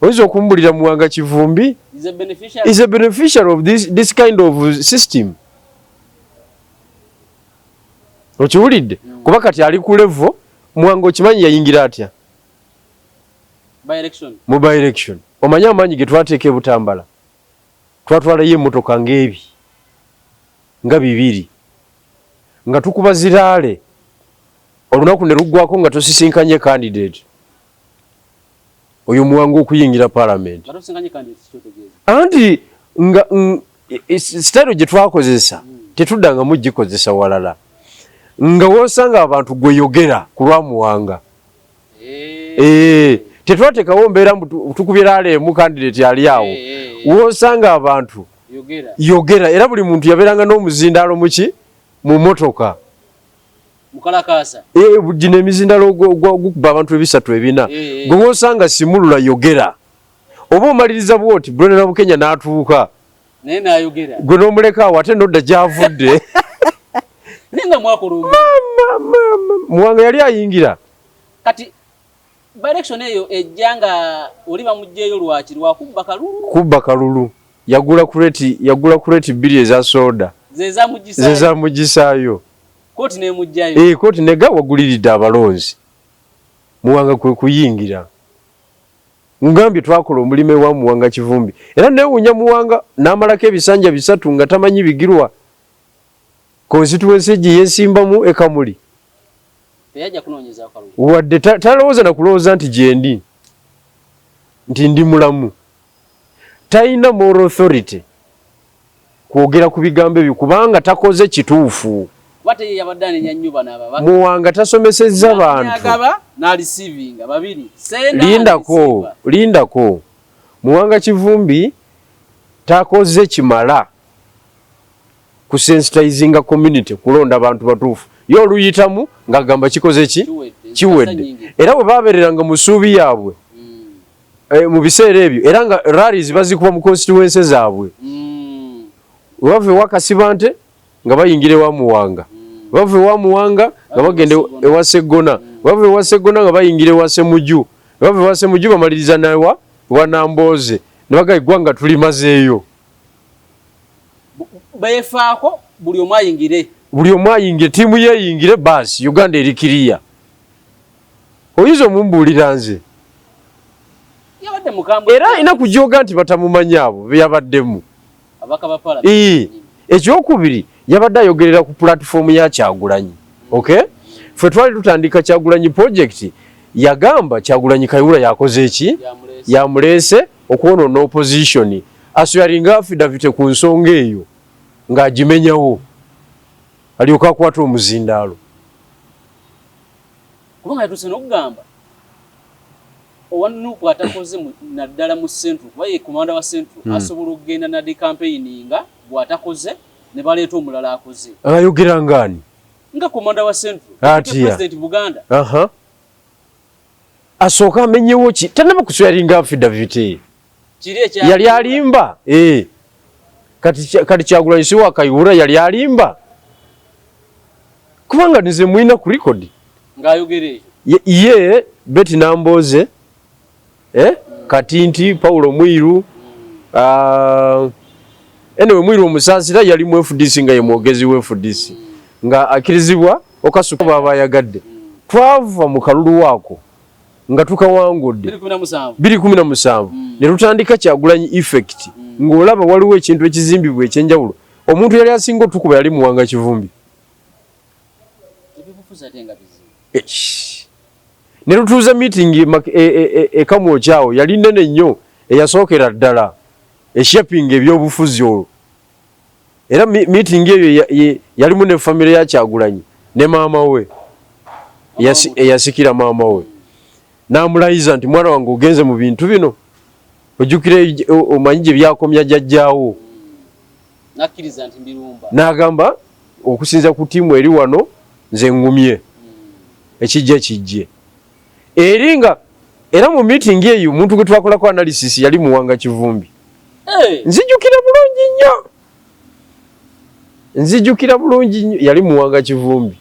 oyinza okumbulira Muwanga Kivumbi is a beneficiary of this kind of system. Okiwulidde? Kuba kati ali ku level Muwanga okimanyi yayingira atya mu by election. Omanyi amaanyi ge twateeka e Butambala, twatwalayo emmotoka ng'ebi nga 2 nga tukuba ziraale, olunaku ne luggwako nga tosisinkanye candidate oyo Muwanga okuyingira parliament. Anti nga style gye twakozesa tetuddanga mugikozesa walala, nga wosanga abantu gweyogera ku lwa Muwanga. Tetwateekawo mbeera tukubyeraala emu candidate ali awo, wosanga abantu yogera, era buli muntu yabeeranga n'omuzindaalo muki mu motoka mukalakasa gino emizindaalo gukuba abantu 3 4 gwe wosanga simulula yogera, oba omaliriza bwoti Brenda Bukenya n'atuuka naye n'ayogera gwe n'omuleka awo ate nodda gy'avudde. Nenga mwakulu Muwanga yali ayingira kati by election eyo ejjanga oliba mujjeyo lwaki kubba kalulu yagula kureti 2 eza soda zeza mugisaayo koti ne mujjayo koti nega waguliridde abalonzi Muwanga kwe kuyingira. Ngambye twakola omulimu wa Muwanga Kivumbi era newunya Muwanga n'amalako ebisanja 3 nga tamanyi bigirwa constituency gye yesimbamu ekamuli yaja kunoonyeza akalulu wadde talowooza na kulowooza nti gyendi nti ndi mulamu. Talina moral authority kwogera ku bigambo ebyo kubanga takoze kituufu. Muwanga tasomesezza bantu. Lindako Muwanga Kivumbi takoze kimala ku sensitizinga community kulonda abantu batuufu. Yo oluyitamu ng'agamba kikoze ki kiwedde. Era bwe babeereranga mu ssuubi yaabwe mu biseera ebyo era nga rallies bazikuba mu constituency zaabwe. Bave wakasiba nte nga bayingire wa Muwanga, bave wa Muwanga nga bagende ewa Segona, bave wa Segona nga bayingire wa Semuju, bave wa Semuju bamaliriza nawa wa Namboze ne bagayigwa nga tuli mazeeyo. Befaako buli omu ayingire tiimu yeeyingire basi Uganda erikiriya. Oyinza omumbuulira nze era ina kujoga nti batamumanya abo beyabaddemu. Ekyokubiri yabadde ayogerera ku platform ya Kyagulanyi. Okay? Ffe twali tutandika Kyagulanyi project yagamba Kyagulanyi Kayihura yakoze eki? Yamuleese okuwonoona opposition. Aswearinga affidavit ku nsonga eyo ng'agimenyawo alyoka akwata omuzindaalo. Kubanga yatuuse n'okugamba owanuupu atakoze naddala mu Central kuba ye komanda wa Central asobola okugenda na campaigninga bw'atakoze ne baleeta omulala akoze. Ayogera ngani? Nga komanda wa Central President Buganda. Asooka amenyewo ki? Tanaba kuswearinga affidavit. Yali alimba. Kati Kyagulanyi si wa Kayihura yali alimba. Kubanga nze mwina ku record. Ng'ayogere. Ye Betty Namboze Katinti Paulo Mwiru anyway Mwiru omusaasira yali mu FDC nga ye mwogezi wa FDC nga akirizibwa okasuka baba yagadde twava mu kalulu wako nga tukawangudde 2017 ne tutandika Kyagulanyi effect ng'olaba waliwo ekintu ekizimbibwa ekyenjawulo. Omuntu yali asinga otukuba yali Muwanga Kivumbi. Ne lutuuza meeting ekamu kyawo yali nnene nnyo eyasookera ddala eshaping ebyobufuzi olwo. Era meeting eyo yalimu ne famire ya Kyagulanyi ne maama we eyasikira maama we n'amulayiza nti mwana wange ogenze mu bintu bino ojjukire omanyi gye byakomya jjajjaawo. Nakkiriza nti mbirumba. N'agamba okusinza ku ttiimu eri wano nze ngumye ekijja kijje. Era mu meeting eyo omuntu gwe twakolako analysis yali Muwanga Kivumbi. Nzijukira bulungi nnyo yali Muwanga Kivumbi.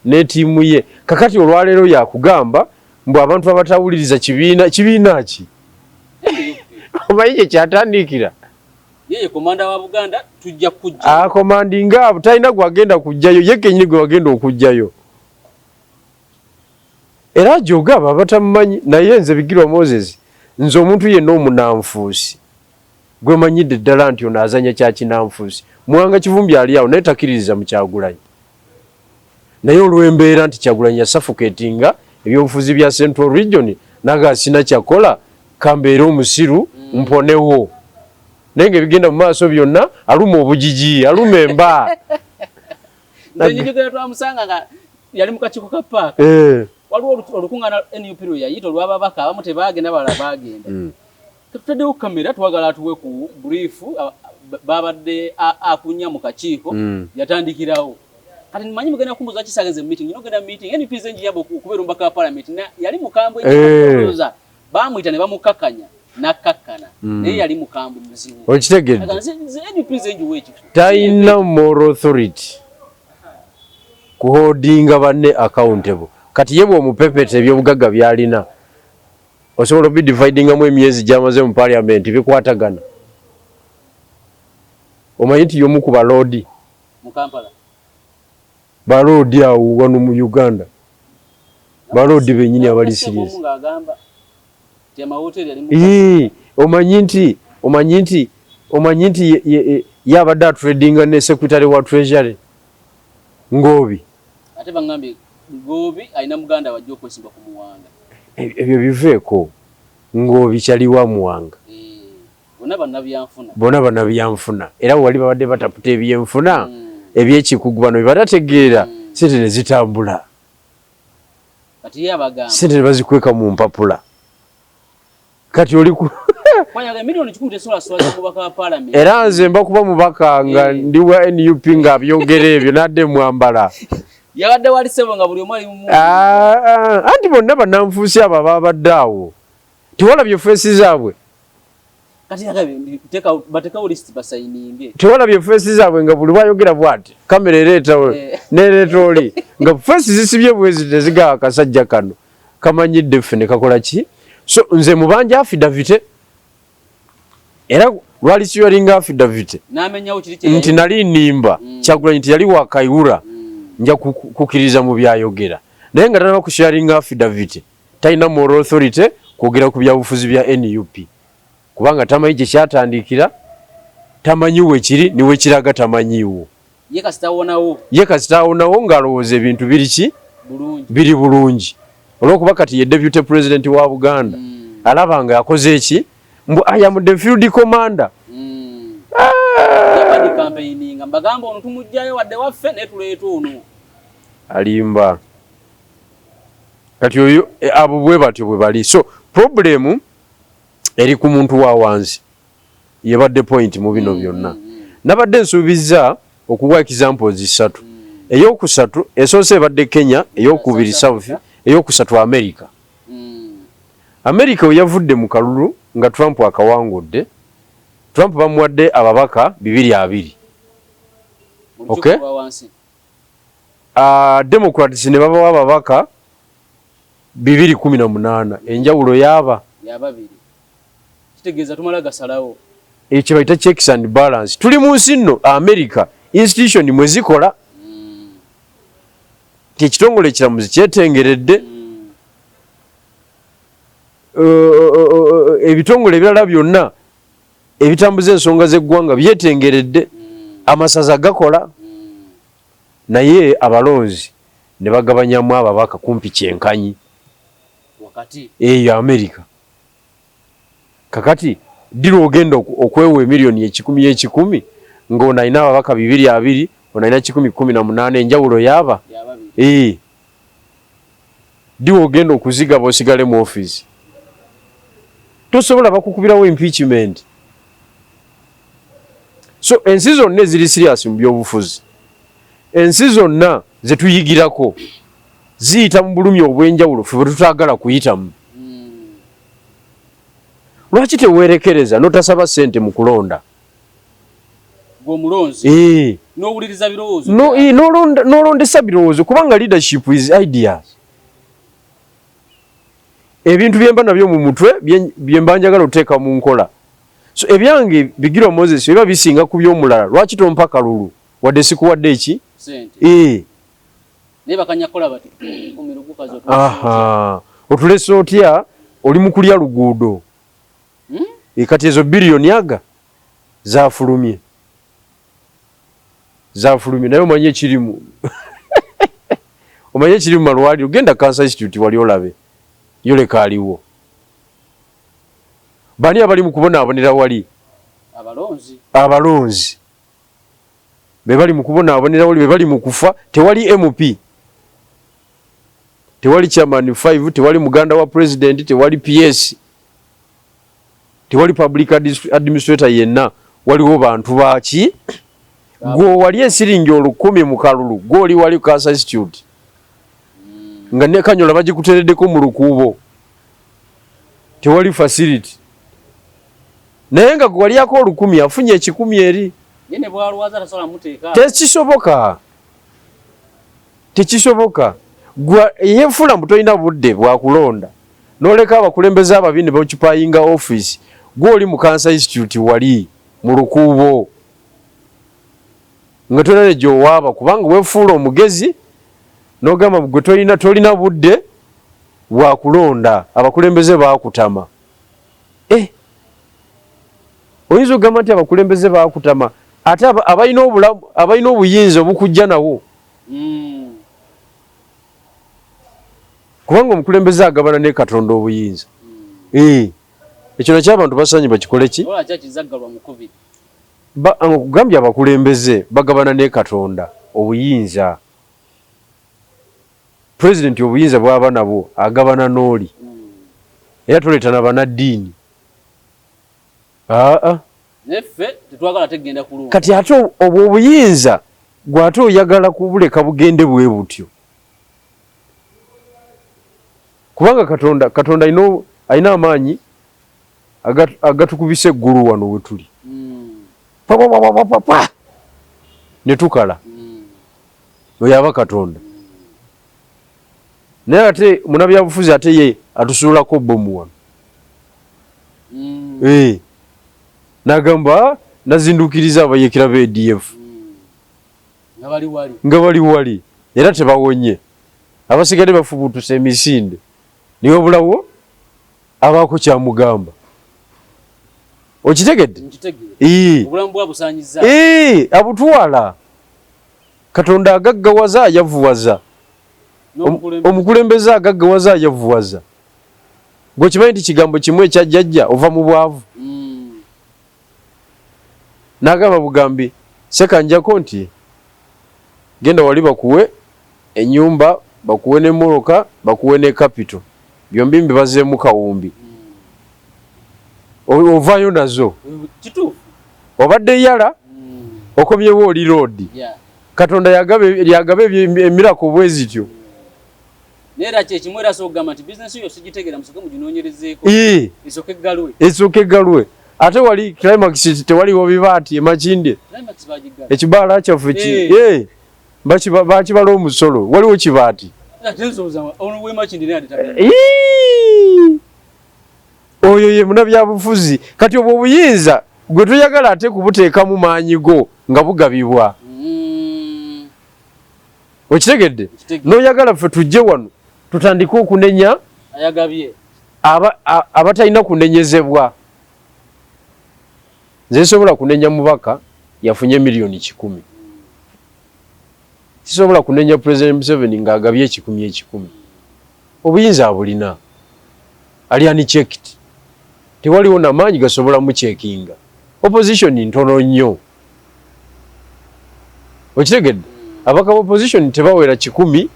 Ne tiimu ye kakati olwaleero yakugamba mbu abantu abatawuliriza kibiina ki omanyi kye kyatandikira yeye komanda wa Buganda tujja kujja komandinga abo talina gwagenda kujjayo ye kenyini gwe wagenda okujjayo era jogaba abatamumanyi naye nze Bigirwa Moses nze omuntu yenna omunanfuusi gwe manyidde ddala nti ono azanya kya kinanfuusi Muwanga Kivumbi ali awo naye takiririza mu Kyagulanyi naye olw'embeera nti Kyagulanyi yasuffocatinga ebyobufuzi bya Central Region naga sina kyakola kambeera omusiru mponewo naye ng'ebigenda mu maaso byonna aluma obujiji aluma emba njogera twamusanga nga yali mu kakiiko ka paaka waliwo olukuŋŋaana NUP lwe yayita olw'ababaka abamu tebaagenda balala baagenda tutaddewo kamera twagala atuwe ku brief babadde akunya mu kakiiko yatandikirawo kati nimanyi mugenda kumbuza kisageze meeting inogenda meeting NUP zenji yabo okubeera omubaka wa parliament yali mukambwe ekyoza bamuyita ne bamukakanya nakakana naye yali mukambwe muzibu okitegedde NUP zenji weki talina moral authority kuholdinga banne accountable kati ye bw'omupepeta ebyobugagga byalina osobola obidividingamu emyezi gy'amaze mu parliament bikwatagana omanyi nti y'omu ku baloodi mu Kampala baloodi awo wano mu Uganda baloodi bennyini abali serious omanyi nti yabadde atradinga ne secretary wa treasury Ngobi ate bangambye Ngobi alina muganda wajja okwesimba ku Muwanga ebyo biveeko Ngobi kyaliwa Muwanga bona bannabyanfuna era wali babadde bataputa ebyenfuna ebyekikugu bano bebatategeera sente ne zitambula sente ne bazikweka mu mpapula kati oli era nze mba kuba mubaka nga ndi wa NUP nga byogera ebyo nadde mwambala yabadde wali sebo nga buli omwali mu anti bonna bannanfuusi abo babadde awo tewalabye feesi zaabwe tewalabye feesi zaabwe nga buli bayogera bwati kamera nereeta oli nga feesi zisibye bwezi tezigawa akasajja kano kamanyidde ffe ne kakola ki so nze mubanja affidavit era lwali siyolinga affidavit nti nali nnimba Kyagulanyi nti yali wakayula nja kukiriza mu byayogera naye nga tanaba kusharinga affidavit talina moral authority kwogera ku byabufuzi bya NUP kubanga tamanyi kye kyatandikira tamanyiwo ekiri niwe kiraga tamanyiwo ye kasitaawonawo ng'alowooza ebintu biri bulungi olw'okuba kati ye deputy president wa Buganda alaba nga yakoze eki mbu I am the field commander alimba kati oyo abo bwe batyo bwe bali so problemu eri ku muntu wa wansi yebadde point mu bino byonna nabadde nsuubiza okuwa examples 3 eyokusatu esoose ebadde Kenya eyokubiri South eyokusatu America America we yavudde mu kalulu nga Trump akawangudde Trump bamuwadde ababaka 220 okay Democrats ne babawa ababaka 218 enjawulo yaba kitegeeza tumala gasalawo ekyo bayita checks and balance tuli mu nsi nno America institution mwe zikola ekitongole ekiramuzi kyetengeredde ebitongole ebirala byonna ebitambuza ensonga z'eggwanga byetengeredde amasaza gakola naye abalonzi ne bagabanyamu ababaka kumpi kyenkanyi wakati eyo America kakati diro ogenda okwewa emiliyoni 10 ng'ono alina ababaka 220 ono alina 118 enjawulo yaba diro ogenda okuziga bosigale mu office tosobola bakukubirawo impeachment so ensi zonna eziri serious mu byobufuzi ensi zonna zetuyigirako ziyita mu bulumi obw'enjawulo ffe bwe tutaagala kuyitamu lwaki teweerekereza notasaba ssente mu kulonda gweomulonzi n'owuliriza birowoozo nolondesa birowoozo kubanga leadership is ideas ebintu byemba nabyo mu mutwe byemba njagala oteeka mu nkola. So ebyange Bigirwa Moses biba bisinga ku by'omulala. Lwaki tompa kalulu wadde sikuwadde eki? Sente. Ne bakanya kola bati kumiruguka zo. Aha. Otulese otya oli mu kulya luguudo. Kati ezo biliyoni aga zaafulumye. Naye omanye ekirimu. Omanye ekirimu malwaliro. Genda Cancer Institute wali olabe. Yoleka aliwo. Bani abali mu kubonaabonera wali? Abalonzi. Be bali mu kubonaabonera wali, be bali mu kufa. Tewali MP. Tewali chairman 5, tewali muganda wa president, tewali PS. Tewali public administrator yenna. Waliwo bantu baki? Gwo wali esiringi 10 mu kalulu. Gwo oli wali Cancer Institute. Nga ne Kanyola bagikutereddeko mu lukuubo. Tewali facility. Naye nga gwe waliyako 10 afunye 10 eri. Yene bwalwaza tasola muteeka. Tekisoboka. Gwa yefula mutoyina budde bwakulonda. Noleka abakulembeze ababini bokipayinga office. Gwe oli mu Cancer Institute wali mu lukuubo. Nga tolere gy'owaaba kubanga weefuula omugezi n'ogamba gwe tolina budde bwakulonda. Abakulembeze baakutama. Oyinza okugamba nti abakulembeze baakutama ate abalina obuyinza obukujja nawo. Kubanga omukulembeze agabana ne Katonda obuyinza. Ekyo nakyo abantu basaanye bakikole ki? Okugambya abakulembeze bagabana ne Katonda obuyinza. Pulezidenti obuyinza bw'aba nabwo agabana n'oli. Era toleeta na bannaddiini. Neffe tetwagala tegenda kulunga. Kati ate obwo obuyinza gwate oyagala kubuleka bugende bwe butyo. Kubanga Katonda ayina amaanyi agatukubisa eggulu wano we tuli. Ne tukala. Oyo aba Katonda. Naye ate munabyabufuzi ate ye atusuulako bbomu wano. Nagamba nazindukiriza abayekera ba ADF. Nga bali wali. Era tebawonye. Abasigadde bafubutuse emisinde. Niwe bulawo abaako kyamugamba. Okitegedde? Obulamu bwabusaanyiza. Abutwala. Katonda agaggawaza yavuwaza. Omukulembeze agaggawaza yavuwaza. Gwe kimanyi nti kigambo kimu ekyajjajja ova mu bwavu. N'agamba bugambi sekanjako nti genda wali bakuwe ennyumba, bakuwe n'emmoloka, bakuwe ne capital. Byombi mbibazeemu kawumbi. Ovaayo nazo. Kituufu. Obadde yala okomyewo oli road. Katonda yagaba emirako bwe zityo. Nera kyekimu era sogamba nti bizinesi yo sigitegera musoke muginoonyerezeeko. Esooke eggalwe. Ate wali Climax tewaliwo bibaati emakinde. Ekibaala kyaffe ki. Bakibala omusolo. Waliwo kibaati. Oyo ye munabyabufuzi. Kati obwo obuyinza gwe toyagala ate kubuteeka mu maanyi go nga bugabibwa. Okitegedde? N'oyagala ffe tujje wano tutandike okunenya ayagabye abatalina kunenyezebwa. Nze sobola kunenya mubaka yafunye miliyoni 10. Sisobola kunenya President Museveni ng'agabye 10. Obuyinza abulina. Ali unchecked. Tewaliwo n'amaanyi gasobola mu checkinga. Opposition ntono nnyo. Okitegedde? Abaka opposition tebawera 10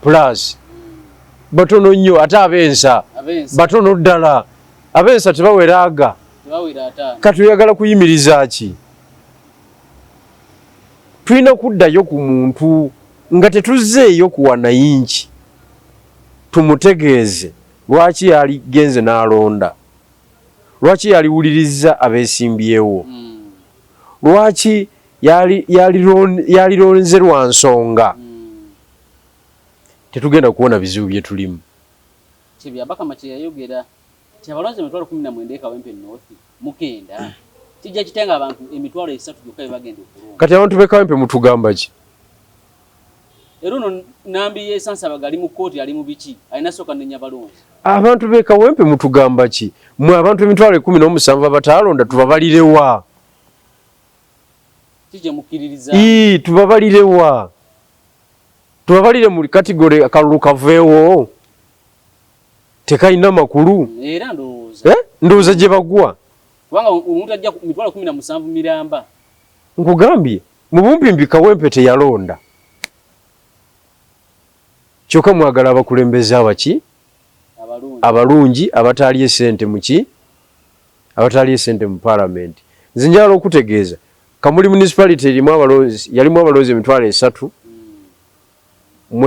plus. Batono nnyo ate abensa. Batono ddala. Abensa tebawera aga. Kati oyagala kuyimiriza ki? Tulina kuddayo ku muntu nga tetuzzeeyo ku wanayinki. Tumutegeeze lwaki yali genze n'alonda. Lwaki yaliwuliriza abeesimbyewo. Lwaki yalilonze lwa nsonga. Tetugenda kuwona bizibu bye tulimu. Kyebiyabaka Machi yayogera kyabalonze emitwalo 19 Kawempe North mukenda kijja kitenga abantu emitwalo 3 gyokka bagenda okulonda. Kati abantu be Kawempe mutugamba ki? Eruno nambi yesansa bagali mu kooti ali mu biki alina soka nenya balonzi. Abantu be Kawempe mutugamba ki? Mwe abantu emitwalo 17 abatalonda tubabalirewa. Kije mukiririza. Tubabalirewa. Tubabalire mu category akalulu kaveewo. Tekaina makulu. Era ndowooza. Ndowooza gye bagwa. Kubanga omuntu ajja mitwalo 17 miramba. Nkugambye mu bumpimbi Kawempe teyalonda. Kyokka mwagala abakulembeze abaki? Abalungi abatali esente muki? Abatali esente mu parliament. Nze njala okutegeeza Kamuli municipality erimu abalozi yalimu abalozi emitwalo 3 mu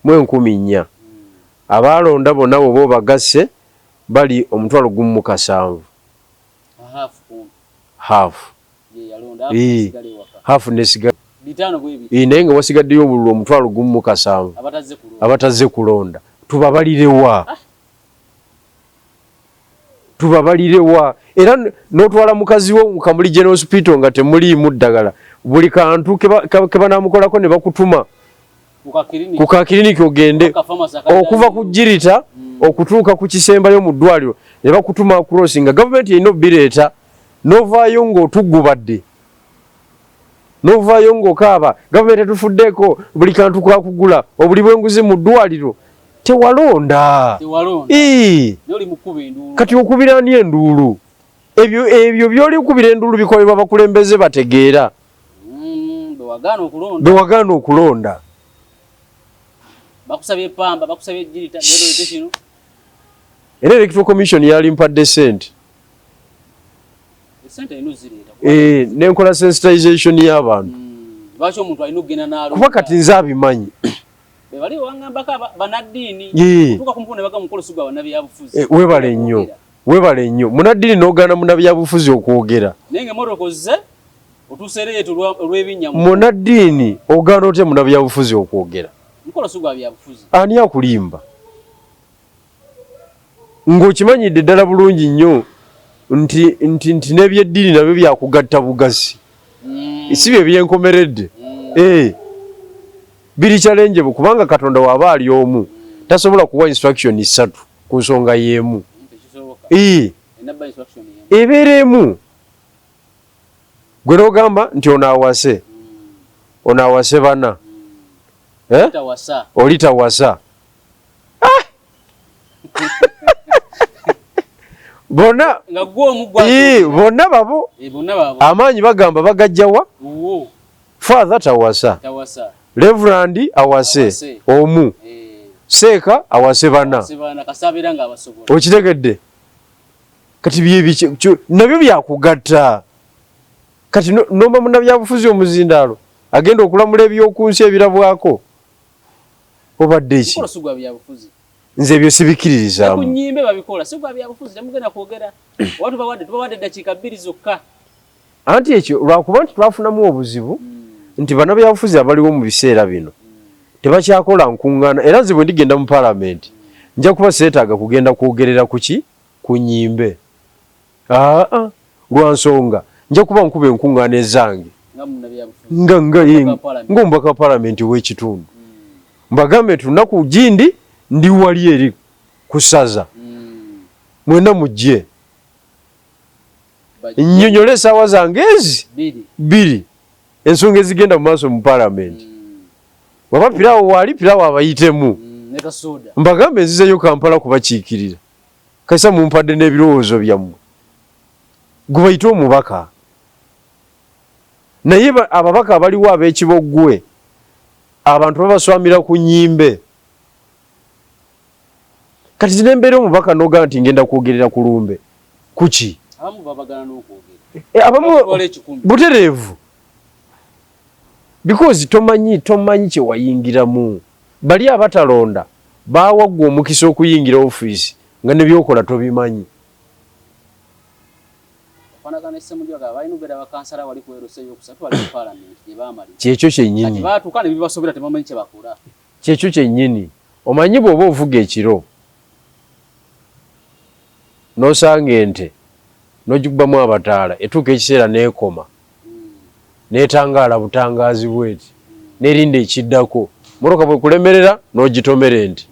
10 abalonda bonna bo bagasse bali omutwalo gumu 7. Half. Half nesigala. Bitano bwebi. Naye nga wasigaddeyo obululu omutwalo gumu 7. Abatazze kulonda. Tubabalirewa. Tubabalirewa. Era n'otwala mukazi wo mu Kamuli General Hospital nga temuliimu ddagala. Buli kantu ke banaamukolako ne bakutuma. Ku kakiriniki ogende okuva ku Jirita okutuuka ku Kisembayo mu ddwaliro ne bakutuma crossing nga gavumenti erina obbireeta n'ovaayo ng'otugubadde. N'ovaayo ng'okaaba gavumenti etufuddeeko buli kantu kakugula obuli bw'enguzi mu ddwaliro tewalonda. Kati okubira ani enduulu? Ebyo by'oli okubira enduulu bikolebwa bakulembeze bategeera. Bewagaana okulonda. Bakusabye pamba, bakusabye Jirita, ndoite kino. Era Electoral Commission yali mpadde sente. Sente inuzireta. Nenkola sensitization y'abantu. Lwaki omuntu alina okugenda n'alonda. Kuba kati nze abimanyi. Bali wangambako banaddiini. Tuka kumpone baga mukolo suga banabyabufuzi. Webale nnyo. Munaddiini n'ogaana munabyabufuzi okwogera. Nenge motokoze otusereetu olw'ebinnya. Munaddiini ogaana otya munabyabufuzi okwogera. Mukolo suga byabufuzi. Ani akulimba? Ng'okimanyidde ddala bulungi nnyo nti n'ebyeddiini nabyo byakugatta bugasi. Si bye byenkomeredde. Biri challenge kubanga Katonda waba ali omu tasobola kuwa instruction 3 ku nsonga y'emu. Eberemu gwe n'ogamba nti onaawase bana olitawasa bonna babo amaanyi bagamba bagajjawa father tawasa Reverend awase omu Seeka awase bana okitegedde kati nabyo byakugatta kati nomba munabyabufuzi omuzindaalo agenda okulamula ebyokunsi ebirabwako obadde eki nze ebyo sibikiririzaamu anti ekyo lwakuba nti twafunamu obuzibu nti bannabyabufuzi abaliwo mu biseera bino tebakyakola nkuŋŋaana era nze bwe ndigenda mu palamenti nja kuba seetaaga kugenda kwogerera kuki ku nnyimbe lwa nsonga nja kuba nkuba enkuŋŋaana ezange ng'omubaka wa palamenti w'ekitundu mbagambe nti lunaku gindi ndi wali eri ku ssaza mwena mujje nnyonnyole essaawa zange ezi 2 ensonga ezigenda mu maaso mu palamenti waba piraawo waali piraawo abayitemu mbagambe nzizeyo Kampala kubakiikirira kasa mumpadde n'ebirowoozo byammwe gwe bayite omubaka naye ababaka abaliwo ab'ekiboggwe abantu babaswamira ku nnyimbe kati zinembeera omubaka n'ogamba nti ngenda kwogerera ku lumbe kuki abamu butereevu because tomanyi kye wayingiramu bali abatalonda bawaggwa omukisa okuyingira ofiisi nga ne byokola tobimanyi kyekyo kyennyini omanyi bw'oba ovuga ekiro n'osanga ente n'ogikubamu abataala etuuka ekiseera n'ekoma n'etangaala butangaazi bweti n'erinda ekiddako mmotoka bwe kulemerera n'ogitomera ente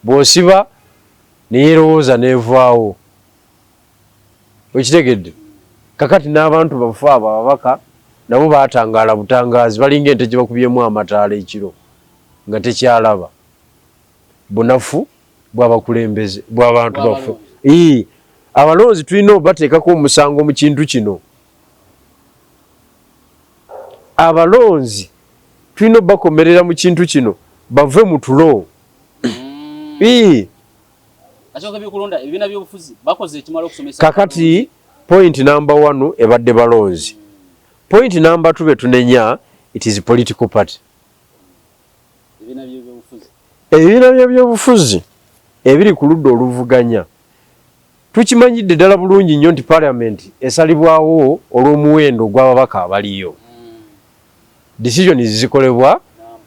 bw'osiba neyeerowooza n'evaawo okitegedde kakati n'abantu bafu abo ababaka nabo baatangaala butangaazi balinga ente gye bakubyemu amataala ekiro nga tekyalaba bunafu bw'abakulembeze bw'abantu bafu abalonzi tulina obateekako omusango mu kintu kino abalonzi tulina obakomerera mu kintu kino bave mu tulo kakati point number 1 ebadde balonzi point number 2 betunenya it is political party ebibiina by'ebyobufuzi ebiri ku ludda oluvuganya tukimanyidde ddala bulungi nnyo nti parliament esalibwawo olw'omuwendo gw'ababaka abaliyo decisions zikolebwa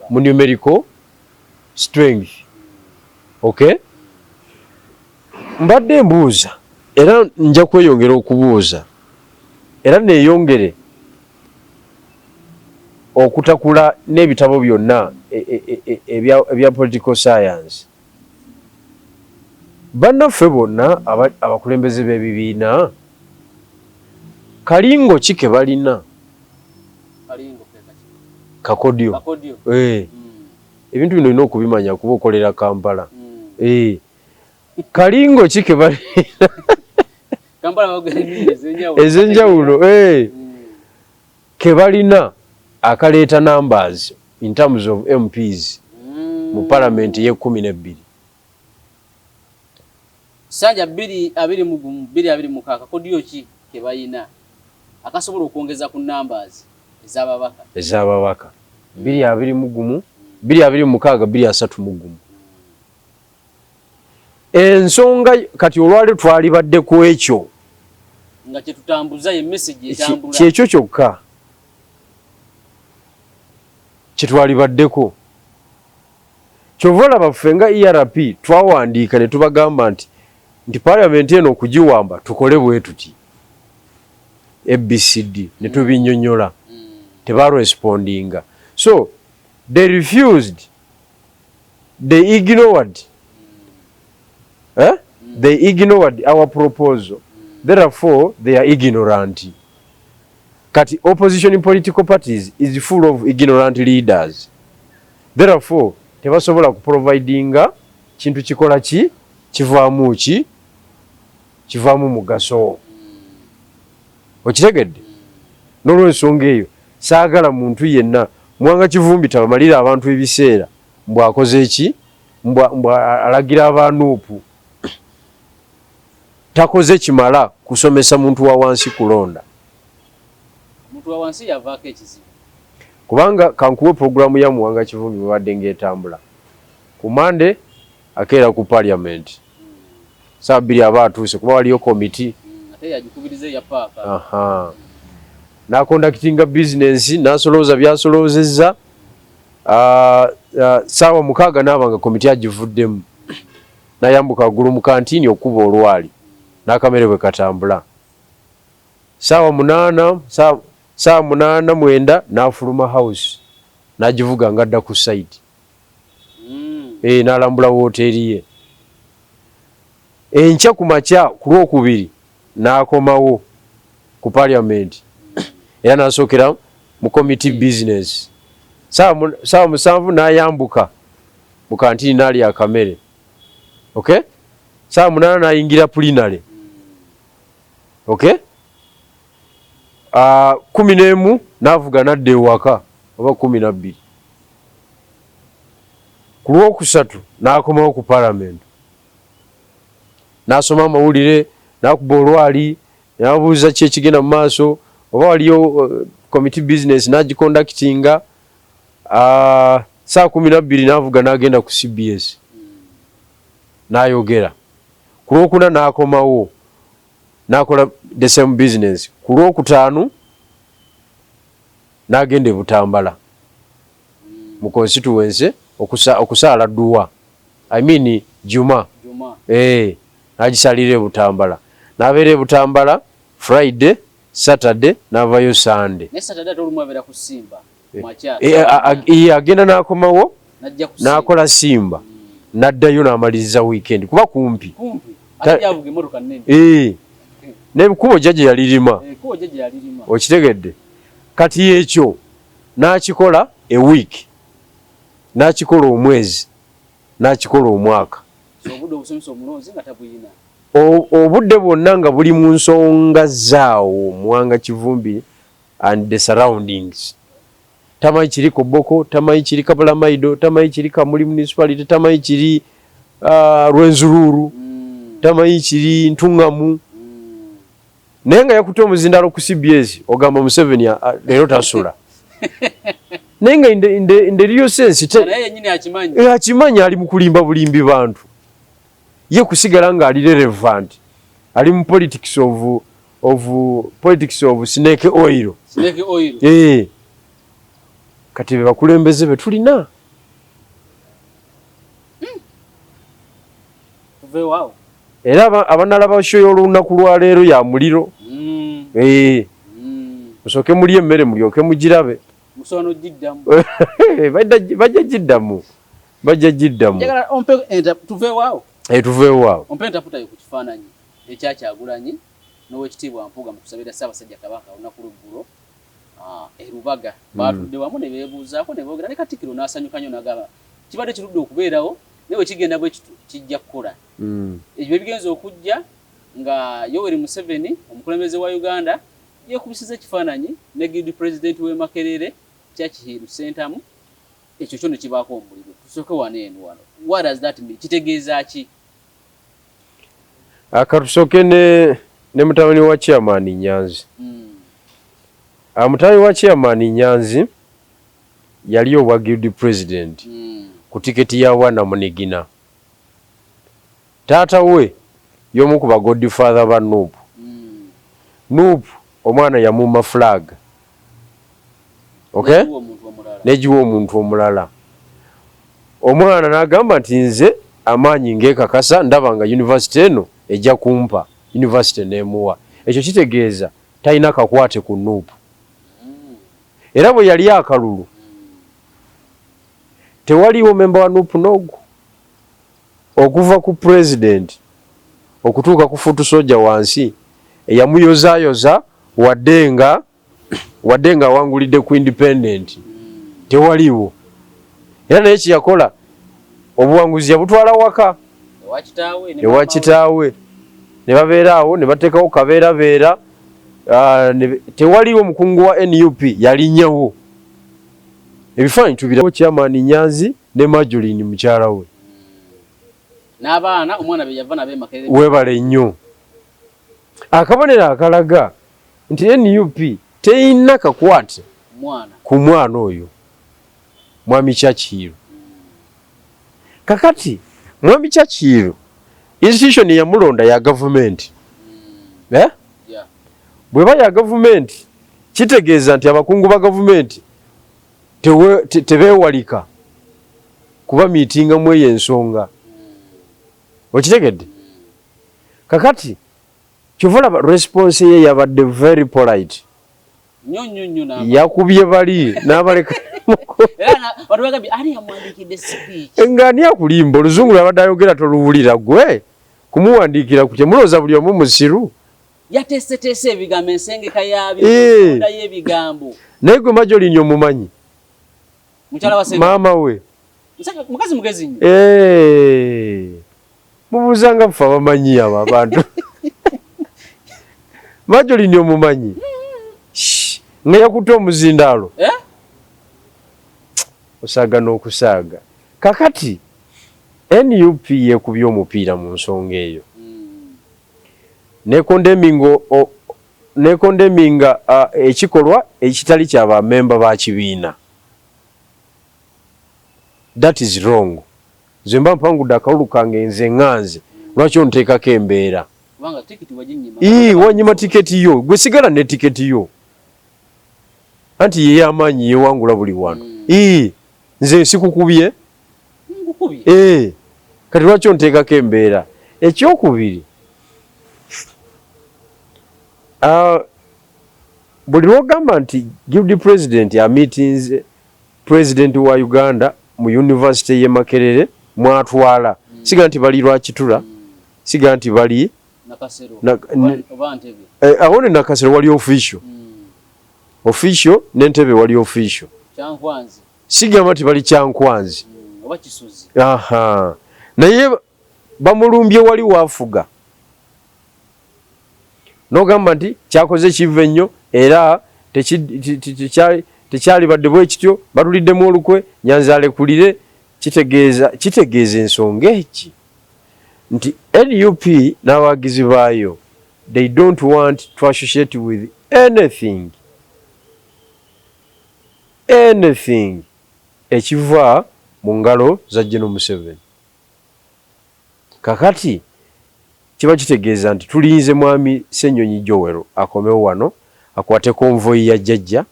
mu numerical strength okay mbadde mbuuza era nja kweyongera okubuuza era neeyongere okutakula n'ebitabo byonna ebya political science bannaffe bonna abakulembeze b'ebibiina kalingo ki ke balina kakodyo ebintu bino olina okubimanya kuba okolera Kampala kalingo ki ke balina ez'enjawulo ke balina akaleeta numbers in terms of MPs mu parliament ye12 Sanja 226 kodyo ki ke bayina akasobola okwongeza ku numbers ez'ababaka 226 233 ensonga kati olwali twalibadde ku ekyo nga kyetutambuza ye message etambula kyekyo kyokka kyetwalibaddeko kyova olaba ffe nga ERP twawandiika ne tubagamba nti parliament eno okugiwamba tukole bwe tuti ABCD ne tubinnyonnyola tebarespondinga so they refused they ignored they ignored our proposal therefore they are ignorant kati opposition political parties is full of ignorant leaders therefore tebasobola kuprovidinga kintu kikola ki kivaamu mugaso okitegedde n'olwensonga eyo saagala muntu yenna Mwanga Kivumbi tabamalira abantu ebiseera mbwakoze eki alagira abanuupu takoze kimala kusomesa muntu wa wansi kulonda muntu wa wansi yavaako ekizibu kubanga kankuwe programu ya Mwanga Kivumbi wadde ng'etambula ku Monday akeera ku parliament saa 2 aba atuuse kuba waliyo committee ate yagikubirize ya paaka na conductinga business nasolooza byasoloozezza saawa 6 n'abanga committee agivuddemu nayambuka gulu mu kantini okuba olwali n'akamere bwe katambula saawa 8 9 n'afuluma house n'agivuga ngadda ku site n'alambula wooteri ye enkya ku makya ku Lwokubiri n'akomawo ku parliament era n'asookera mu committee business saawa 7 n'ayambuka mu kantini n'ali akamere okay saawa 8 n'ayingira plenary okay 11 n'avuga n'adda ewaka oba 12 ku Lwokusatu n'akomawo ku parliament n'asoma amawulire n'akuba olwali n'abuuza ki ekigenda mu maaso oba waliyo committee business n'agiconductinga saa 12 n'avuga n'agenda ku CBS n'ayogera ku Lwokuna n'akomawo n'akola the same business ku Lwokutaano n'agenda e Butambala mu constituency okusaala Dduwa I mean Juma nagisalira Butambala nabeera Butambala Friday Saturday navayo Sunday ne Saturday tolumwabera ku Simba mwacha agenda nakomawo nakola Simba naddayo n'amaliriza weekend kuba kumpi atajavuga emotoka nene n'ebikubo jaje yalirima okitegedde kati ekyo n'akikola a week n'akikola omwezi n'akikola omwaka obudde bwonna nga buli mu nsonga zaawo Muwanga Kivumbi and the surroundings. Tamanyi kiri Koboko, tamanyi kiri Kabalamaido, tamanyi kiri Kamuli municipality, tamanyi kiri Rwenzururu, tamanyi kiri Ntungamu. Naye nga yakutte omuzindalo ku CBS ogamba Museveni leero tasula. Naye nga in the real sense akimanyi ali mu kulimba bulimbi bantu. Ye kusigala nga ali relevant. Ali mu politics of snake oil. Snake oil. Kati be bakulembeze be tulina. Wow. Era abanalaba shoyo olunaku lwa leero ya muliro. Musoke muli emmere mulyoke mugirabe. Musono jiddamu. Bajja jiddamu. Njagala ompe tuve wow. Tuve wow. Ompe ntaputa kukifaananyi ekyakyagulanyi n'owekitiibwa Mpuuga mu kusabira Ssaabasajja Kabaka olunaku lw'eggulo Rubaga batudde wamu ne beebuuzaako ne boogera ne Katikkiro n'asanyuka nnyo n'agamba kibadde kirudde okubeerawo naye kigenda bwe kijja kukola. Ebyo bigenza okujja nga Yoweri Museveni omukulembeze wa Uganda yeekubisiza ekifaananyi ne Guild President w'e Makerere Churchill Center ekyo kyo ne kibaako omuliro. Tusooke wano eno wano. What does that mean? Kitegeeza ki? Akatusooke ne mutabani wa Chairman Nyanzi. Mutabani wa Chairman Nyanzi yali obwa Guild President ku tiketi ya Wana Munigina. Taata we y'omu ku ba godfather ba Nuupu. Nuupu omwana yamuuma flag. Okay? Nejiwa omuntu omulala. Omwana n'agamba nti nze amaanyi ng'ekakasa ndaba nga university eno ejja kumpa university n'emuwa. Ekyo kitegeeza talina kakwate ku Nuupu. Era bwe yali akalulu tewaliwo memba wa Nuupu n'ogu okuva ku president okutuuka ku futu soja wansi eyamuyozaayoza wadde nga awangulidde ku independent tewaliwo. Era naye kiyakola obuwanguzi yabutwala waka ewa kitaawe ne babeera awo ne bateekawo kabeerabeera. Tewaliwo mukungu wa NUP yalinnyawo. Ebifaananyi tubirawo Chairman Nyanzi ne Majolini mukyala we n'abaana omwana be yava nabe Makerere. Weebale nnyo. Akabonero akalaga nti NUP teyina kakwate ku mwana oyo Mwami Churchill. Kakati Mwami Churchill institution yamulonda ya government. Bweba ya government kitegeeza nti abakungu ba government tebeewalika kuba meetinga mu ensonga. Okitegedde? Kakati kyova response ye yabadde very polite. Nnyo yakubye bali n'abaleka. Ng'ani akulimba oluzungu lwabadde ayogera toluwulira gwe kumuwandiikira ku kyemulooza buli omu musiru. Yateeseteese ebigambo ensengeka yaabyo ndayo ebigambo. Naye gwe Majolini omumanyi? Mukyala wa maama we. Mukazi mugezi nnyo. Mubuuzanga mufe abamanyi abo abantu. Majolini omumanyi? Nga yakutte omuzindaalo. Osaaga n'okusaaga. Kakati NUP yeekubye omupiira mu nsonga eyo. Nekondeminga ekikolwa ekitali kya bamemba ba kibiina. That is wrong. Zemba mpangudde akalulu kange nze ŋŋanze lwaki onteekako embeera. Wanyima tiketi yo gwe sigala ne tiketi yo anti ye y'amaanyi yewangula buli wano. Nze sikukubye kati lwaki onteekako embeera ekyokubiri buli lwogamba nti guilty president meetings president wa Uganda mu university y'e Makerere mwatwala siga nti bali lwakitula siga nti bali aho ne Nakasero wali official n'Entebbe wali official sigamba nti bali Kyankwanzi oba Kisuzi naye bamulumbye wali waafuga n'ogamba nti kyakoze kiva ennyo era tekyali badde bwe kityo batuliddemu olukwe Nyanzi alekulire kitegeeza ensonga eki nti NUP n'abawagizi baayo they don't want to associate with anything ekiva mu ngalo za General Museveni. Kakati kiba kitegeeza nti tulinze mwami Ssenyonyi Joel akomewo wano akwate konvoyi ya jjajja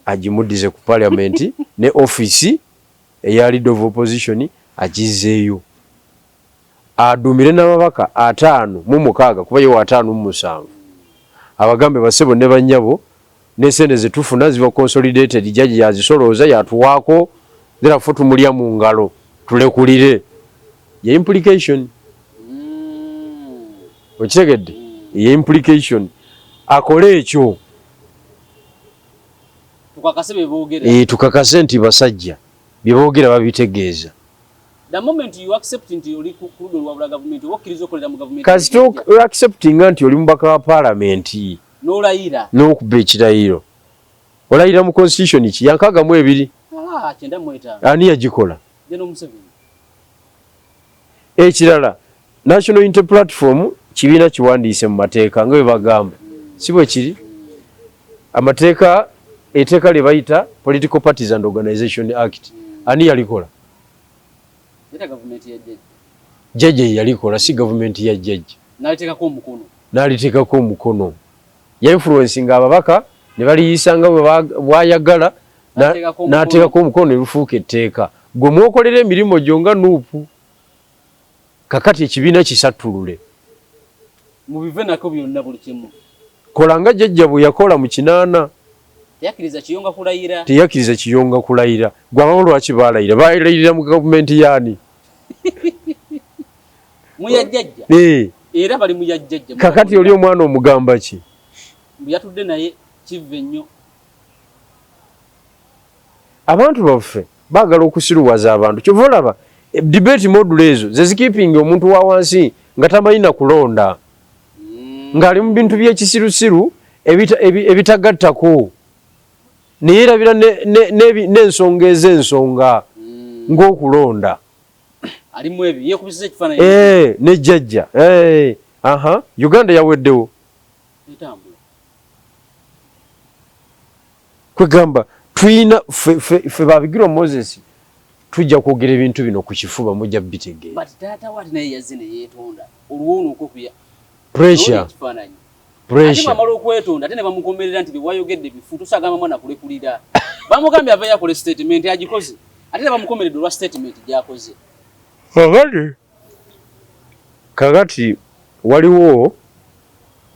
agimuddize ku parliament ne office eya leader of opposition agizeeyo adumire n'ababaka 5 kuba yo 5 abagambe basebo ne banyabo n'esente ze tufuna ziba consolidated jjajja yazisolooza yatuwaako therefore tumulya mu ngalo tulekulire ye implication okitegedde ye implication akole ekyo tukakase nti basajja bye boogera babitegeeza. The moment you accept nti oli ku ludo lwa government okkiriza okolera mu government kasi accepting nti oli mubaka wa parliament n'olayira n'okuba ekirayiro olayira mu constitution ki yankaga mu 2 kyenda mu 5 ani yagikola General Museveni. Ekirala National Unity Platform kibiina kiwandiise mu mateeka nga bwe bagamba si bwe kiri amateeka etteeka lye bayita Political Parties and Organization Act ani yalikola jjajja yalikola si gavumenti ya jjajja n'aliteekako omukono ya influencing ababaka ne baliyisa nga bwayagala n'ateekako omukono ne lufuuka etteeka gwe mwokolera emirimu gyo nga nuupu kakati ekibiina kisattulule mubive nako byonna buli kimu kola nga jjajja bwe yakola mu 8 teyakiriza kiyonga kulayira gwe abamu lwaki balayira balayirira mu gavumenti yaani muyajjajja era bali muyajjajja kakati oli omwana omugamba ki yatudde naye kive nnyo abantu baffe baagala okusiruwaza abantu kyova olaba debate module ezo zezikipinga omuntu wa wansi nga tamanyi na kulonda ng'ali mu bintu by'ekisirusiru ebitagattako naye erabira n'ensonga ez'ensonga ng'okulonda alimu ebyo yekubisiza ekifaananyi ne jjajja Uganda yaweddewo kwegamba tuyina ffe babigirwa Moses tujja kwogera ebintu bino ku kifuba mujja bitegeera pressure amala okwetonda ate ne bamukomerera nti bewayogedde bifu tusagamba mwana kulekulira bamugambye ava yakole statement agikoze ate ne bamukomeredde olwa statement gyakoze kakati waliwo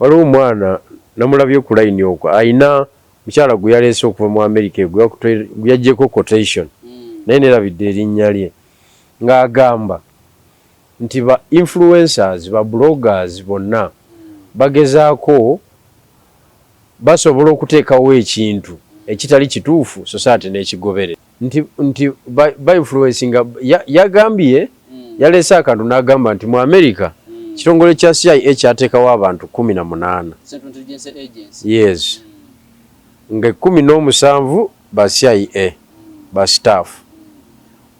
omwana namulabye ku line okwo ayina mukyala gwe yaleese okuva mu America gwe yaggyeko quotation naye nerabidde erinnya lye ng'agamba nti ba influencers ba bloggers bonna bagezaako basobola okuteekawo ekintu ekitali kituufu society n'ekigobere nti ba influencinga yagambye yaleese akantu n'agamba nti mu America kitongole kya CIA kyateekawo abantu 18 yes nga 17 ba CIA ba staff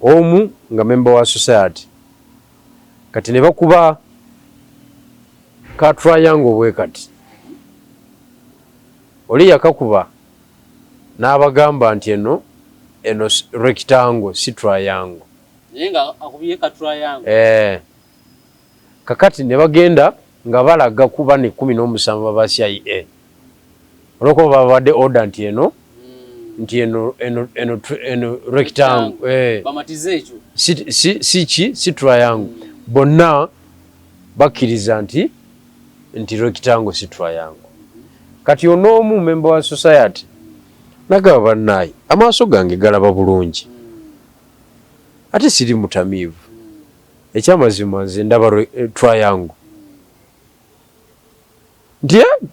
omu nga member wa society kati ne bakuba ka triangle bwe kati oli yakakuba n'abagamba nti eno rectangle si triangle yenga akubiye ka triangle kakati ne bagenda nga balaga kuba ne 17 ba CIA olwokuba babadde order nti eno nti eno rectangle bamatize ekyo si triangle bonna bakkiriza nti rectangle si triangle. Kati onoomu member wa society nagaba bannaye amaaso gange galaba bulungi ate siri mutamiivu ekyamazima nze ndaba triangle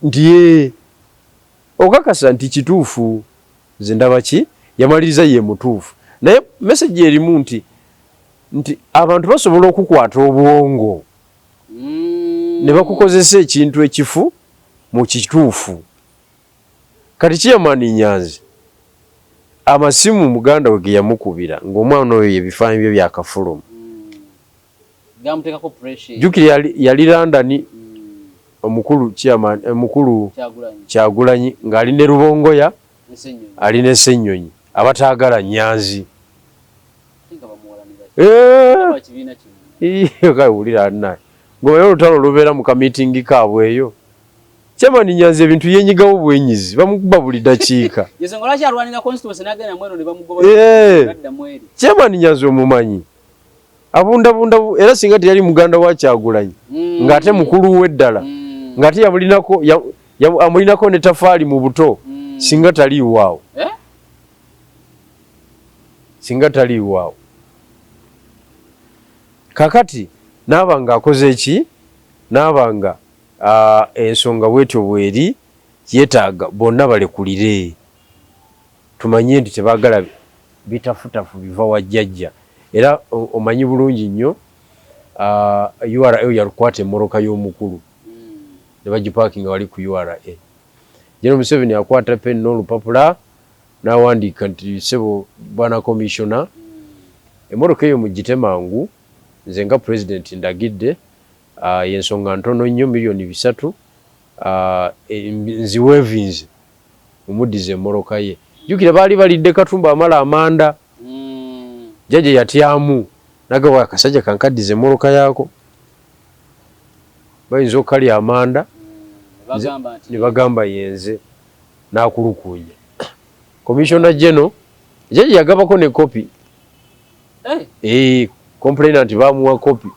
ndiye okakasa nti kituufu nze ndaba ki yamaliriza ye mutuufu naye message erimu nti abantu basobola okukwata obwongo ne bakukozesa ekintu ekifu mu kituufu. Kati Chairman Nyanzi amasimu muganda we ge yamukubira ng'omwana oyo ebifaananyi bye byakafulumu gamuteekako pressure jukiri yali London omukulu Chairman mukulu Kyagulanyi ng'ali ne Rubongoya ali ne Ssenyonyi abataagala Nyanzi kawulira naye ng'oyo olutalo lubeera mu kamitingi kaabwe eyo Chairman Nyanzi ebintu yenyigawo bwenyizi bamukuba buli dakiika Chairman Nyanzi omumanyi abundabunda era singa teyali muganda wa Kyagulanyi ng'ate mukulu w'eddala ng'ate amulinako ne tafaali mu buto singa taliiwaawo kakati naabanga akoze eki naabanga ensonga bwetyo bweri yeetaaga bonna balekulire tumanye nti tebaagala bitafutafu biva wa jjajja era omanyi bulungi nnyo URA yalukwata emmoroka y'omukulu ne bagipaakinga wali ku URA General Museveni akwata pen n'olupapula n'awandiika nti sebo bwana komishona emmoroka eyo mugite mangu nze nga president ndagidde yensonga ntono nnyo $3 million nziweevinze omuddize emmoroka ye jjukira baali balidde Katumba amala amanda jjajja yatyamu nagawa akasajja kankaddize emmoroka yaako bayinza okukalya amanda ne bagamba yenze n'akulukunya Commissioner General jjajja yagabako ne kopi complainant bamuwa kopi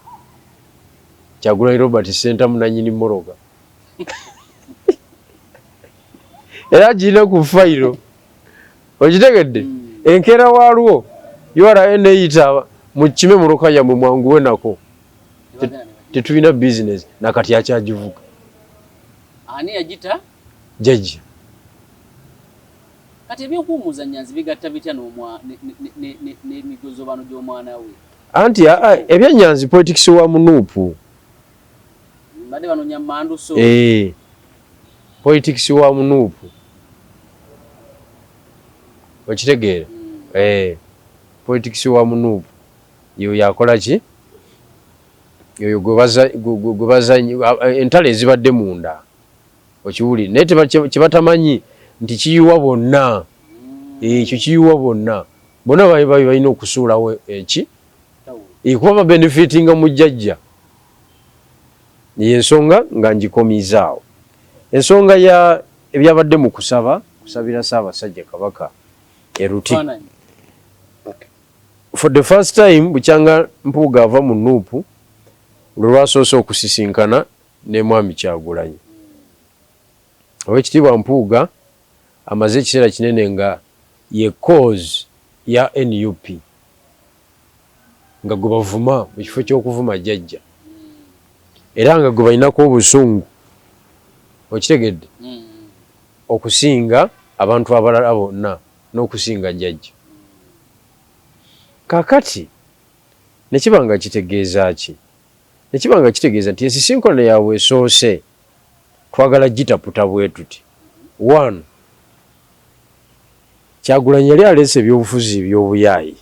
Kyagulanyi Robert Center munanyini moroga era agirina ku fayiro okitegedde enkeera waalwo URA neyita mu kime moroka yammwe mwanguwe nako tetulina business nakati akyagivuga ani yagita jjajja kati ebyokuwumuza Nyanzi bigatta bitya n'emigozobano gy'omwana we anti ebya Nyanzi politics wa munuupu mbadde banonya mmandu so politics wa munuupu okitegeera politics wa munuupu yo yakola ki yoyo gwe bazanyi entalo ezibadde munda okiwulire naye kyebatamanyi nti kiyiwa bonna ekyo kiyiwa bonna balina okusuulawo eki kuba babenefitinga mu jjajja yensonga nga ngikomizaawo ensonga ya ebyabadde mu kusabira Ssaabasajja Kabaka eruti for the first time bukyanga Mpuuga ava mu nuupu lwasoosa okusisinkana ne Mwami Kyagulanyi Oweekitiibwa Mpuuga amaze ekiseera kinene nga ye cause ya NUP nga gwe bavuma mu kifo ky'okuvuma jjajja era nga gwe balinako obusungu okitegedde okusinga abantu abalala bonna n'okusinga jjajja kakati nekibanga kitegeeza ki nekibanga kitegeeza nti ensisinkano yaabwe esoose twagala gitaputa bwe tuti 1 Kyagulanyi yali aleese ebyobufuzi eby'obuyaayi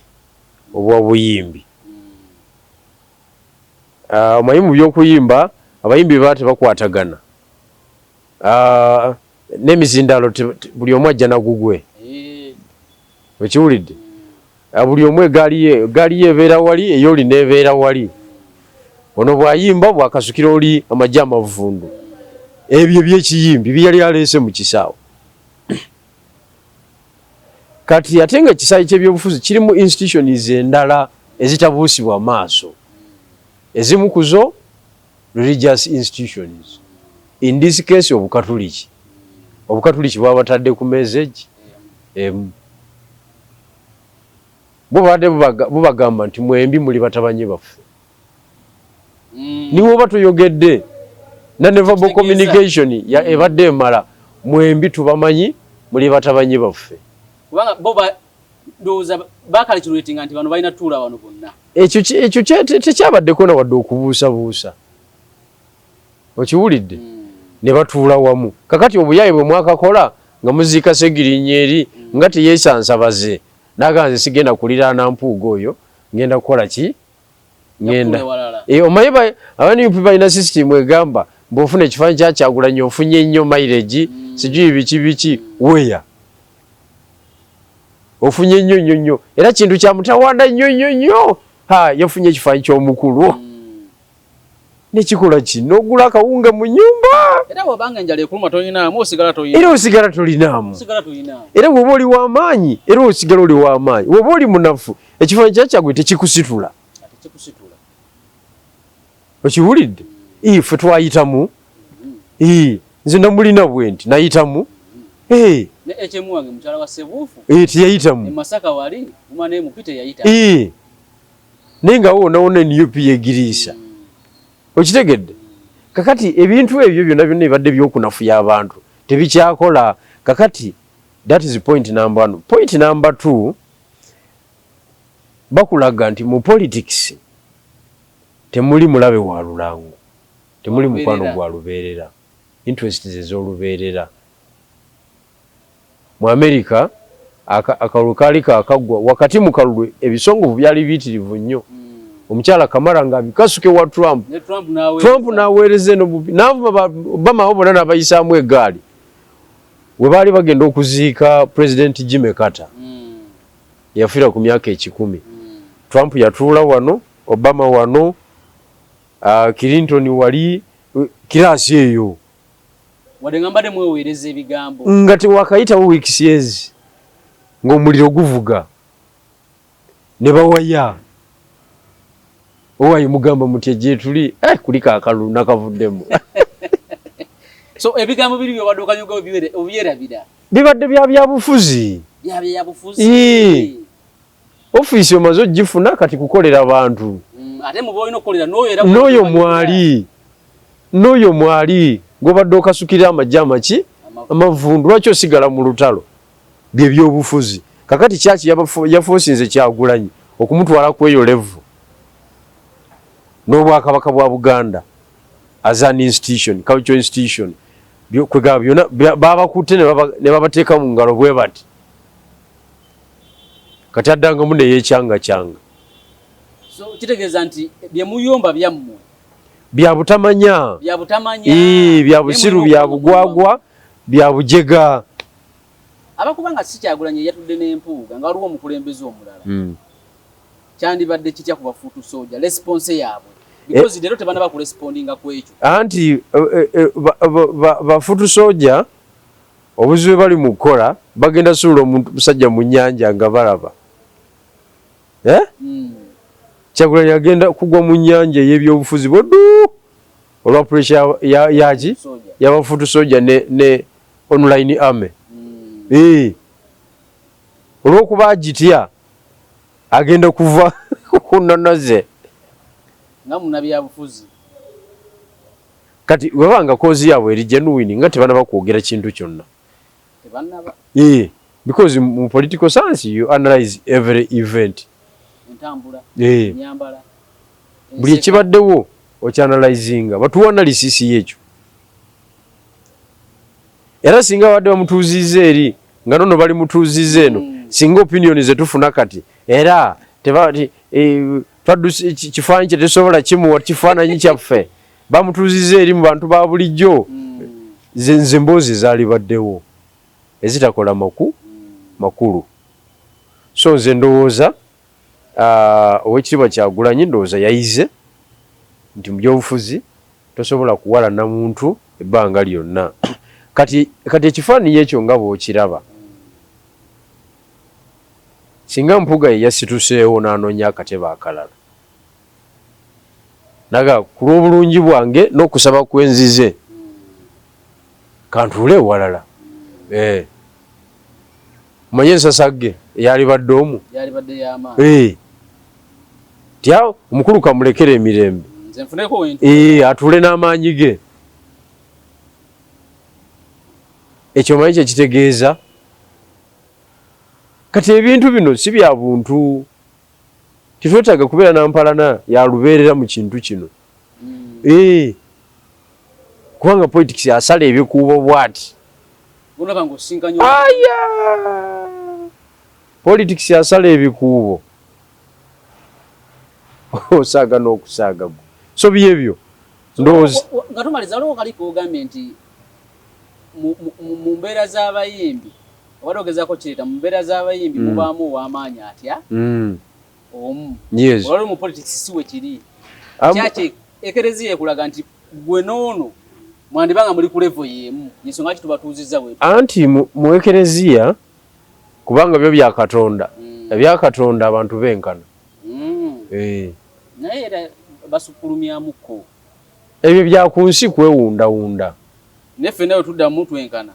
obwa buyimbi omanyi mu by'okuyimba abayimbi baba tebakwatagana n'emizindalo buli omu ajja nagugwe okiwulidde buli omu egaali ye ebeera wali ey'oli n'ebeera wali ono bw'ayimba bw'akasukira oli amagye amavundu ebyo by'ekiyimbi byali aleese mu kisaawe kati ate nga ekisaayi ky'ebyobufuzi kirimu institutions endala ezitabuusibwa maaso. Ezimu ku zo religious institutions. In this case obukatuliki. Obukatuliki bwaba batadde ku message bubadde bubagamba nti mwembi muli batabanyi baffe. Niwo batuyogedde na verbal communication ya ebadde emala mwembi tubamanyi muli batabanyi baffe. Kubanga boba doza bakali kiruletinga nti bano balina tuula wano bonna. Ekyo tekyabaddeko na wadde okubuusabuusa. Okiwulidde? Ne batuula wamu. Kakati obuyaye bwe mwakakola nga muziika Segirinnyeri nga teyeesansabaze. Naganze sigenda kuliraana mpuuga oyo ngenda kukola ki? Ngenda. Omanyi abaniupi balina system egamba bw'ofuna ekifaananyi kya Kyagulanyi ofunye nnyo mileage sijui biki weya. Ofunye nnyo. Era kintu kya mutawaana nnyo. Yafunye ekifaananyi ky'omukulu. Nekikola kino ogula akawunga mu nnyumba. Era bw'obanga enjala ekuluma tolinaamu osigala tolinaamu. Era osigala tolinaamu. Era bw'oba oli w'amaanyi era osigala oli w'amaanyi. Bw'oba oli munafu ekifaananyi kya Kyagulanyi tekikusitula. Okiwulidde? Ffe twayitamu. Nze namulina bwe nti nayitamu. Ne HM wange mukyala wa Sebuufu. Teyayitamu. E Masaka wali umane mupite yayita. Naye nga woona NUP yegiriisa. Okitegedde? Kakati ebintu ebyo byonna ebadde by'okunafuya abantu tebikyakola. Kakati that is point number 1. Point number 2, bakulaga nti mu politics temuli mulabe wa lulango, temuli mukwano gwa lubeerera, interest ez'olubeerera. Mu America akalulu kaali kaakagwa wakati mu kalulu ebisongovu byali biyitirivu nnyo. Omukyala Kamara nga bikasuke wa Trump n'aweereza eno bubi n'avuma Obama bonna n'abayisaamu eggaali we baali bagenda okuziika President Jimmy Carter yafiira ku myaka 10. Trump yatuula wano, Obama wano, Clinton wali kiraasi eyo wadde nga mbadde mweweereza ebigambo nga tewakayitawo weeks ezi ng'omuliro guvuga ne bawaya owayi mugamba muti gye tuli kuliko akalulu nakavuddemu. So ebigambo biri byobadde okanyuga obyerabira bibadde byabufuzi. Ofiisi omaze ogifuna kati kukolera abantu. Ate muba olina okukolera n'oyo mwali ng'obadde okasukira amagye amaki amavundu lwaki osigala mu lutalo bye byobufuzi. Kakati kyaki yafoosinze Kyagulanyi okumutwala ku eyo level n'Obwakabaka bwa Buganda as an institution, cultural institution kwegaba byonna babakutte ne babateeka mu ngalo bwe bati kati addangamu ne yeekyanga. So kitegeeza nti bye muyomba byammwe bya butamanya, bya busiru, bya bugwagwa, bya bujega. Abakubanga si Kyagulanyi yatudde n'empuuga nga waliwo omukulembeze omulala kyandibadde kitya ku bafuutu soja response yaabwe because lero tebana bakurespondinga ku ekyo anti bafuutu soja obuzibu bali mu kukola bagenda suula omuntu musajja mu nnyanja nga balaba Kyagulanyi agenda kugwa mu nnyanja ey'ebyobufuzi boddu olwa pressure yaki y'abafuutu soja ne online army olw'okuba agitya agenda kuva ku nnono ze nga munnabyabufuzi. Kati webanga kozi yaabwe eri genuine nga tebanaba kwogera kintu kyonna. Because in political science you analyze every event. Entambula, nyambala. Buli ekibaddewo okyanalyzinga batuwa analysis y'ekyo. Era singa wadde bamutuuziza eri nga nono bali mutuuziza eno singa opinion zetufuna kati era tebati kifaananyi kye tesobola kimuwa kifaananyi kyaffe bamutuuziza eri mu bantu ba bulijjo nze mboozi zaalibaddewo ezitakola makulu. So nze ndowooza Oweekitiibwa Kyagulanyi ndowooza yayize nti mu byobufuzi tosobola kuwalana muntu ebbanga lyonna. Kati ekifaananyi ekyo nga bw'okiraba singa Mpuga yasituseewo n'anoonya akatebe akalala naga ku lw'obulungi bwange n'okusaba kwenzize kantuule ewalala manye ensasagge eyalibadde omu tya omukulu kamulekera emirembe atuule n'amaanyi ge ekyo manyi kyekitegeeza kati ebintu bino si bya buntu titwetaaga kubeera nampalana yalubeerera mu kintu kino kubanga politics asala ebikuubo bwati politics asala ebikuubo osaaga n'okusaaga gwe so byebyo ndowooza nga tumaliza waliwo kaliko ogambye nti mu mbeera z'abayimbi obadde ogezaako kireeta mu mbeera z'abayimbi mubaamu ow'amaanyi atya omu olwali mu politics si we kiri kyaki ekereziya ekulaga nti gwe n'ono mwandibanga muli ku level y'emu ensonga ki tubatuuzizza bwe anti mu ekereziya kubanga byo bya Katonda ebya Katonda abantu benkana naye era basukkulumyamuko ebyo bya ku nsi kwewundawunda ne ffenna we tuddamu twenkana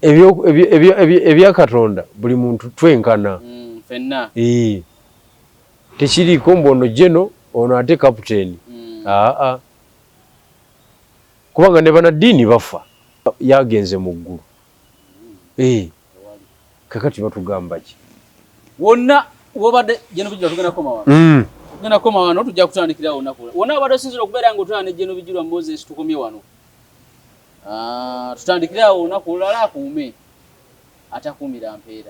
ebya Katonda buli muntu twenkana ffenna tekiriiko mbono jeno ono ate kapiteeni kubanga ne banaddiini bafa yagenze mu ggulu kakati batugamba ki wonna wobadde jeno bijula tugenda koma wano tugenda koma wano tujja kutandikira olunaku wonna wabadde osinzira okubeera nga otulana ne jeno bijulwa Moses tukomye wano tutandikira olunaku olulala akuume atakuumira mpeera